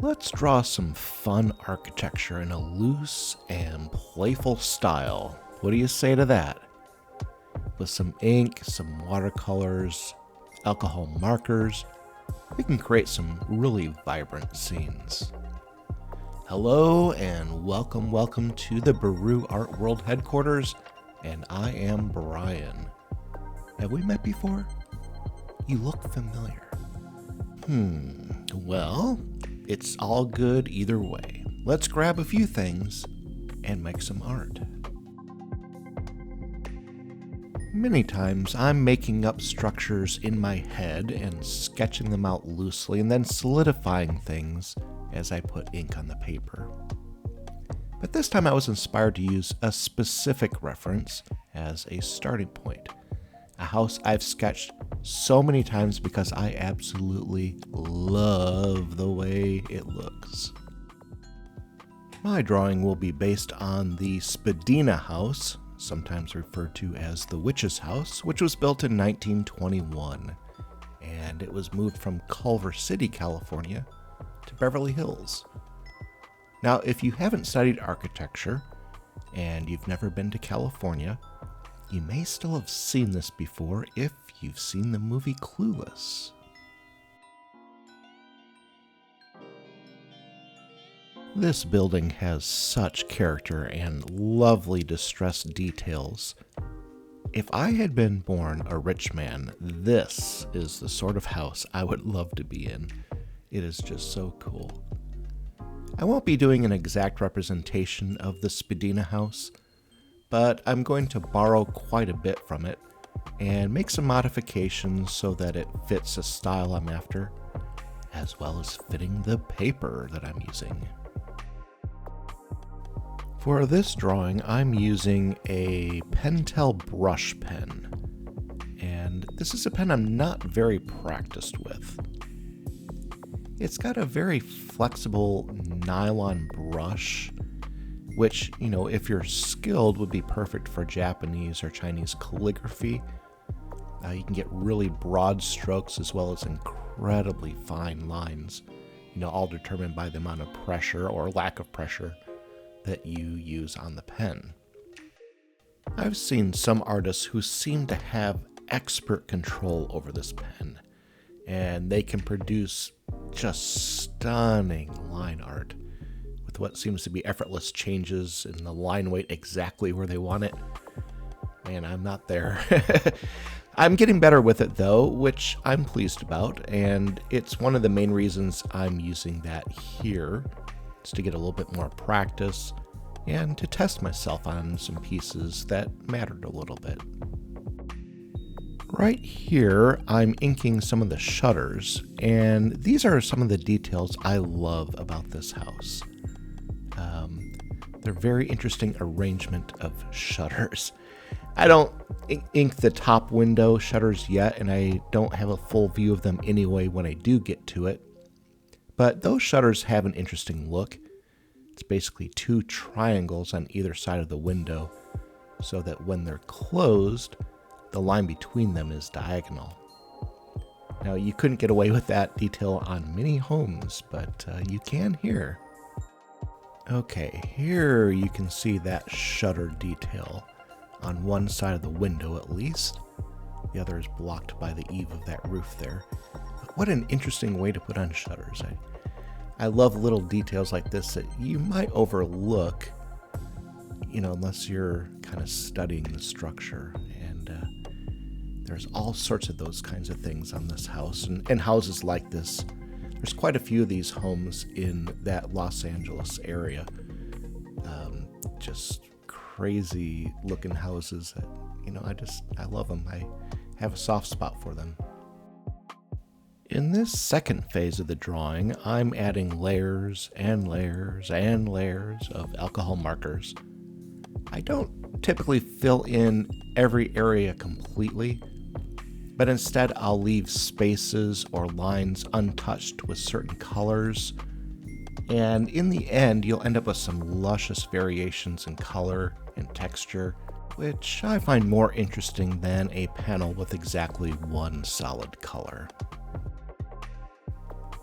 Let's draw some fun architecture in a loose and playful style. What do you say to that? With some ink, some watercolors, alcohol markers, we can create some really vibrant scenes. Hello and welcome to the Baru Art World headquarters, and I am Brian. Have we met before? You look familiar. Well, it's all good either way. Let's grab a few things and make some art. Many times I'm making up structures in my head and sketching them out loosely and then solidifying things as I put ink on the paper. But this time I was inspired to use a specific reference as a starting point. A house I've sketched so many times because I absolutely love the way it looks. My drawing will be based on the Spadena House, sometimes referred to as the Witch's House, which was built in 1921, and it was moved from Culver City, California to Beverly Hills. Now, if you haven't studied architecture and you've never been to California, you may still have seen this before if you've seen the movie Clueless. This building has such character and lovely distressed details. If I had been born a rich man, this is the sort of house I would love to be in. It is just so cool. I won't be doing an exact representation of the Spadena House, but I'm going to borrow quite a bit from it and make some modifications so that it fits the style I'm after, as well as fitting the paper that I'm using. For this drawing, I'm using a Pentel brush pen, and this is a pen I'm not very practiced with. It's got a very flexible nylon brush, which, if you're skilled, would be perfect for Japanese or Chinese calligraphy. You can get really broad strokes as well as incredibly fine lines, all determined by the amount of pressure or lack of pressure that you use on the pen. I've seen some artists who seem to have expert control over this pen, and they can produce just stunning line art with what seems to be effortless changes in the line weight exactly where they want it. Man, I'm not there. I'm getting better with it though, which I'm pleased about, and it's one of the main reasons I'm using that here, is to get a little bit more practice and to test myself on some pieces that mattered a little bit. Right here, I'm inking some of the shutters, and these are some of the details I love about this house. They're very interesting arrangement of shutters. I don't ink the top window shutters yet, and I don't have a full view of them anyway when I do get to it. But those shutters have an interesting look. It's basically two triangles on either side of the window, so that when they're closed, the line between them is diagonal. Now, you couldn't get away with that detail on many homes, but you can here. Okay, here you can see that shutter detail on one side of the window at least. The other is blocked by the eave of that roof there. But what an interesting way to put on shutters. I love little details like this that you might overlook, unless you're kind of studying the structure. And there's all sorts of those kinds of things on this house and houses like this. There's quite a few of these homes in that Los Angeles area. Just crazy looking houses that, I love them. I have a soft spot for them. In this second phase of the drawing, I'm adding layers and layers and layers of alcohol markers. I don't typically fill in every area completely, but instead I'll leave spaces or lines untouched with certain colors, and in the end you'll end up with some luscious variations in color and texture, which I find more interesting than a panel with exactly one solid color.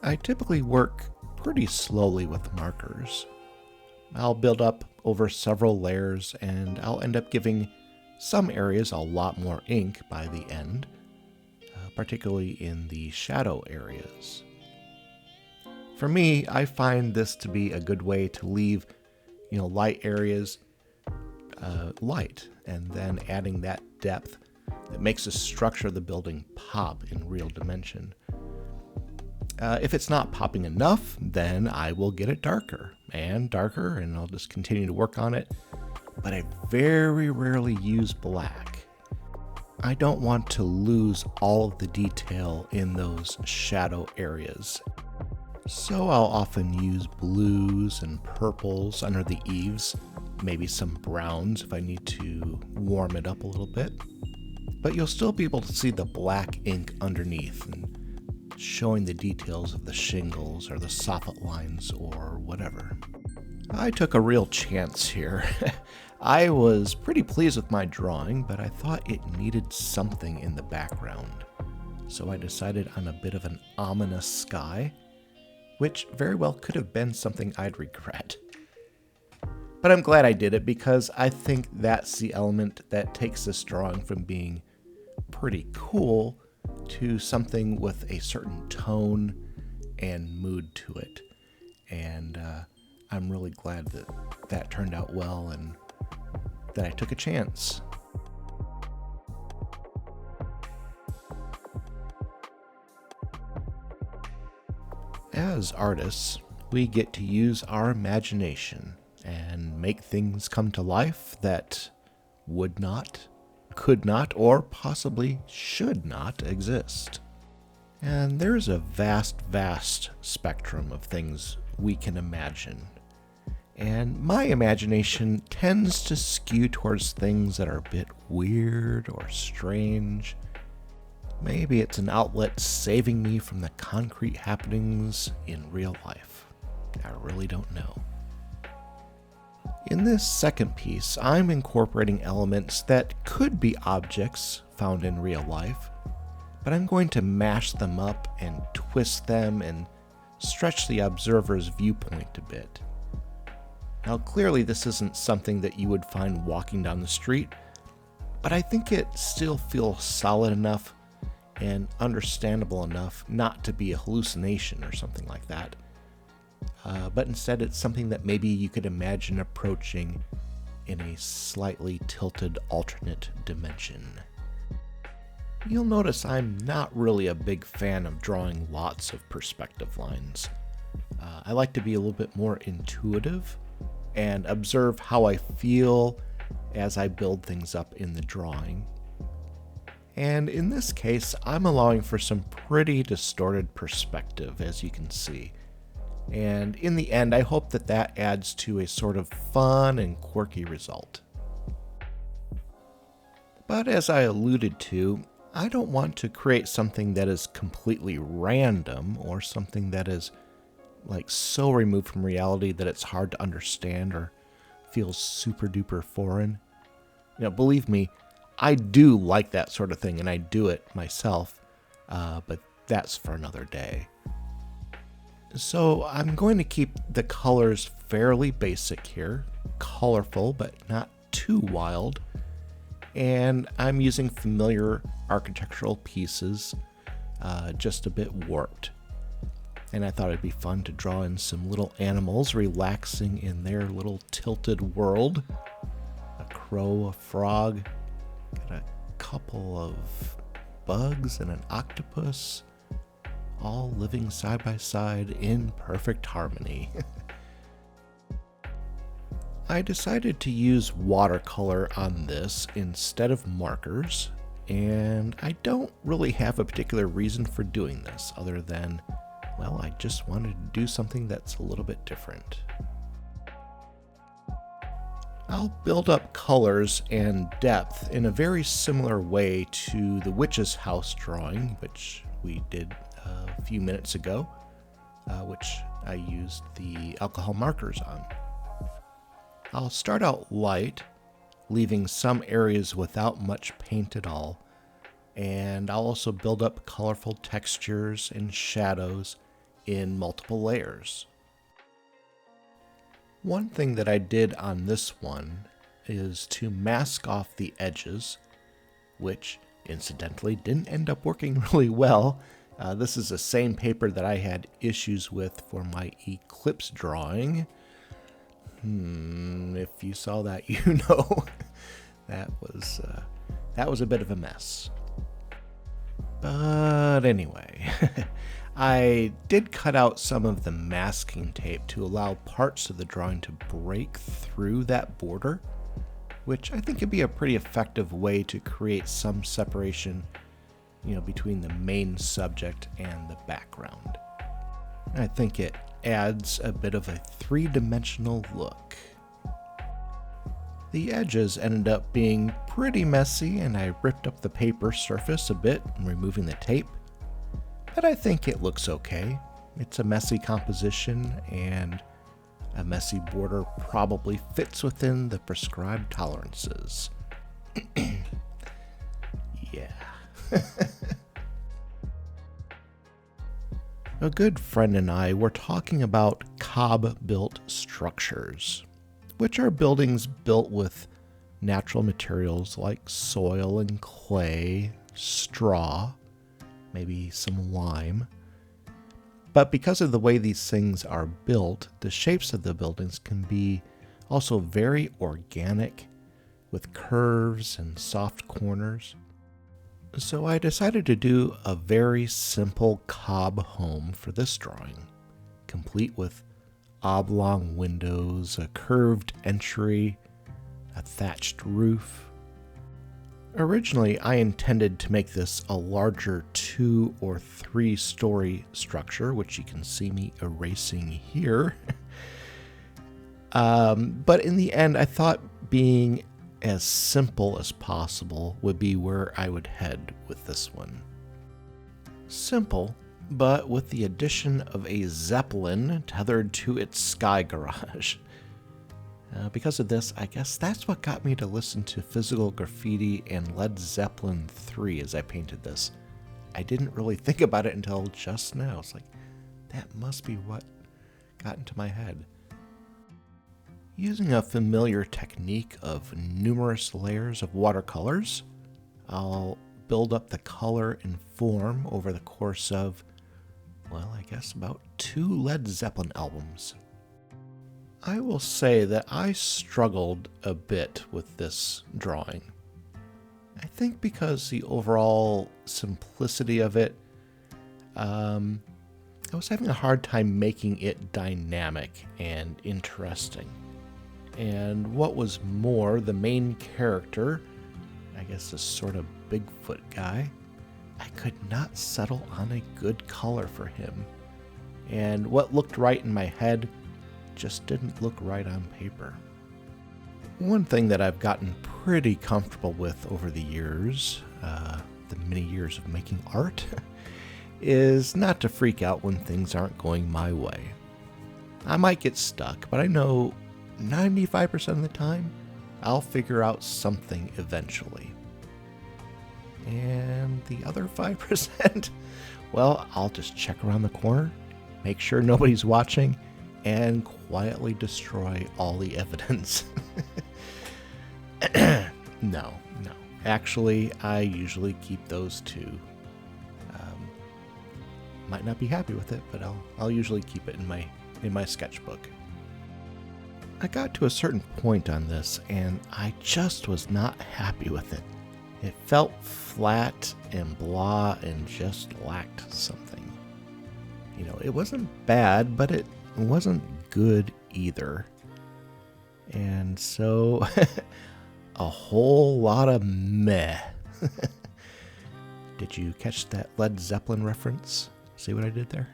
I typically work pretty slowly with markers. I'll build up over several layers and I'll end up giving some areas a lot more ink by the end, particularly in the shadow areas. For me, I find this to be a good way to leave, light areas light, and then adding that depth that makes the structure of the building pop in real dimension. If it's not popping enough, then I will get it darker, and I'll just continue to work on it. But I very rarely use black. I don't want to lose all of the detail in those shadow areas. So I'll often use blues and purples under the eaves, maybe some browns if I need to warm it up a little bit. But you'll still be able to see the black ink underneath and showing the details of the shingles or the soffit lines or whatever. I took a real chance here. I was pretty pleased with my drawing, but I thought it needed something in the background. So I decided on a bit of an ominous sky, which very well could have been something I'd regret. But I'm glad I did it because I think that's the element that takes this drawing from being pretty cool to something with a certain tone and mood to it. And I'm really glad that that turned out well and that I took a chance. As artists, we get to use our imagination and make things come to life that would not, could not, or possibly should not exist. And there's a vast spectrum of things we can imagine. And my imagination tends to skew towards things that are a bit weird or strange. Maybe it's an outlet saving me from the concrete happenings in real life. I really don't know. In this second piece, I'm incorporating elements that could be objects found in real life, but I'm going to mash them up and twist them and stretch the observer's viewpoint a bit. Now, clearly this isn't something that you would find walking down the street, but I think it still feels solid enough and understandable enough not to be a hallucination or something like that. But instead it's something that maybe you could imagine approaching in a slightly tilted alternate dimension. You'll notice I'm not really a big fan of drawing lots of perspective lines. I like to be a little bit more intuitive and observe how I feel as I build things up in the drawing. And in this case, I'm allowing for some pretty distorted perspective, as you can see. And in the end, I hope that that adds to a sort of fun and quirky result. But as I alluded to, I don't want to create something that is completely random or something that is like so removed from reality that it's hard to understand or feels super duper foreign. Believe me, I do like that sort of thing and I do it myself, but that's for another day. So I'm going to keep the colors fairly basic here, colorful but not too wild, and I'm using familiar architectural pieces, just a bit warped. And I thought it'd be fun to draw in some little animals relaxing in their little tilted world. A crow, a frog, got a couple of bugs and an octopus, all living side by side in perfect harmony. I decided to use watercolor on this instead of markers, and I don't really have a particular reason for doing this other than, well, I just wanted to do something that's a little bit different. I'll build up colors and depth in a very similar way to the witch's house drawing, which we did a few minutes ago, which I used the alcohol markers on. I'll start out light, leaving some areas without much paint at all, and I'll also build up colorful textures and shadows in multiple layers, One thing that I did on this one is to mask off the edges, which incidentally didn't end up working really well. This is the same paper that I had issues with for my eclipse drawing. If you saw that, you know that was a bit of a mess. But anyway, I did cut out some of the masking tape to allow parts of the drawing to break through that border, which I think could be a pretty effective way to create some separation, between the main subject and the background. I think it adds a bit of a three-dimensional look. The edges ended up being pretty messy, and I ripped up the paper surface a bit, removing the tape. But I think it looks okay. It's a messy composition, and a messy border probably fits within the prescribed tolerances. Yeah. A good friend and I were talking about cob-built structures, which are buildings built with natural materials like soil and clay, straw, maybe some lime. But because of the way these things are built, the shapes of the buildings can be also very organic, with curves and soft corners. So I decided to do a very simple cob home for this drawing, complete with oblong windows, a curved entry, a thatched roof. Originally, I intended to make this a larger 2 or 3 story structure, which you can see me erasing here. But in the end, I thought being as simple as possible would be where I would head with this one. Simple, but with the addition of a Zeppelin tethered to its sky garage. Because of this, I guess that's what got me to listen to Physical Graffiti and Led Zeppelin 3 as I painted this. I didn't really think about it until just now. It's like, that must be what got into my head. Using a familiar technique of numerous layers of watercolors, I'll build up the color and form over the course of, about 2 Led Zeppelin albums. I will say that I struggled a bit with this drawing. I think because the overall simplicity of it, I was having a hard time making it dynamic and interesting. And what was more, the main character, I guess this sort of Bigfoot guy, I could not settle on a good color for him. And what looked right in my head just didn't look right on paper. One thing that I've gotten pretty comfortable with over the years, the many years of making art, is not to freak out when things aren't going my way. I might get stuck, but I know 95% of the time, I'll figure out something eventually. And the other 5%, I'll just check around the corner, make sure nobody's watching, and quietly destroy all the evidence. No. Actually, I usually keep those two. Might not be happy with it, but I'll usually keep it in my sketchbook. I got to a certain point on this, and I just was not happy with it. It felt flat and blah and just lacked something. It wasn't bad, but it wasn't good either. And so, a whole lot of meh. Did you catch that Led Zeppelin reference? See what I did there?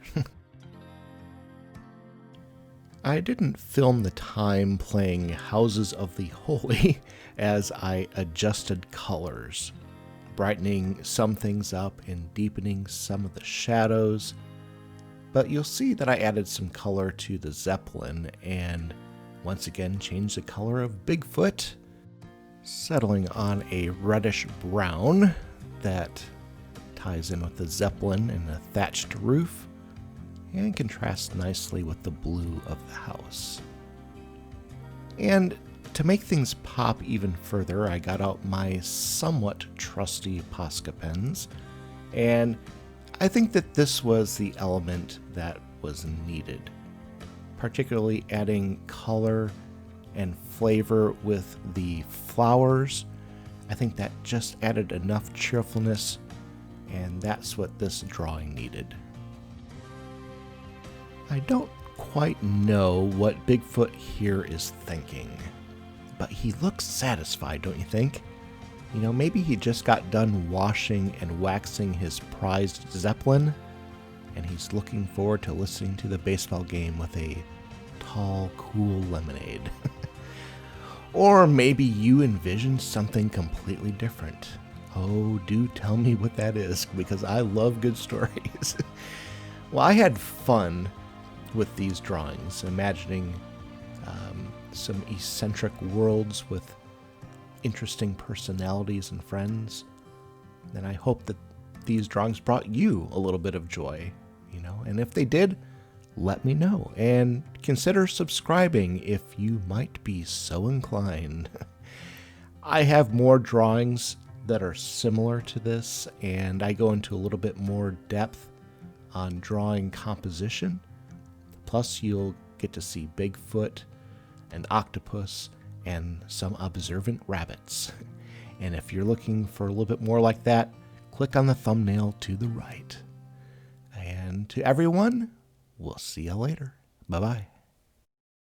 I didn't film the time playing Houses of the Holy as I adjusted colors, brightening some things up and deepening some of the shadows. But you'll see that I added some color to the Zeppelin and once again changed the color of Bigfoot, settling on a reddish brown that ties in with the Zeppelin and the thatched roof and contrasts nicely with the blue of the house. And to make things pop even further, I got out my somewhat trusty Posca pens, and I think that this was the element that was needed, particularly adding color and flavor with the flowers. I think that just added enough cheerfulness, and that's what this drawing needed. I don't quite know what Bigfoot here is thinking, but he looks satisfied, don't you think? You know, maybe he just got done washing and waxing his prized Zeppelin, and he's looking forward to listening to the baseball game with a tall, cool lemonade. Or maybe you envisioned something completely different. Oh, do tell me what that is, because I love good stories. Well, I had fun with these drawings, imagining some eccentric worlds with interesting personalities and friends. And I hope that these drawings brought you a little bit of joy, you know, and if they did, let me know, and consider subscribing if you might be so inclined. I have more drawings that are similar to this, and I go into a little bit more depth on drawing composition. Plus, you'll get to see Bigfoot and octopus and some observant rabbits. And if you're looking for a little bit more like that, click on the thumbnail to the right. And to everyone, we'll see you later. Bye-bye.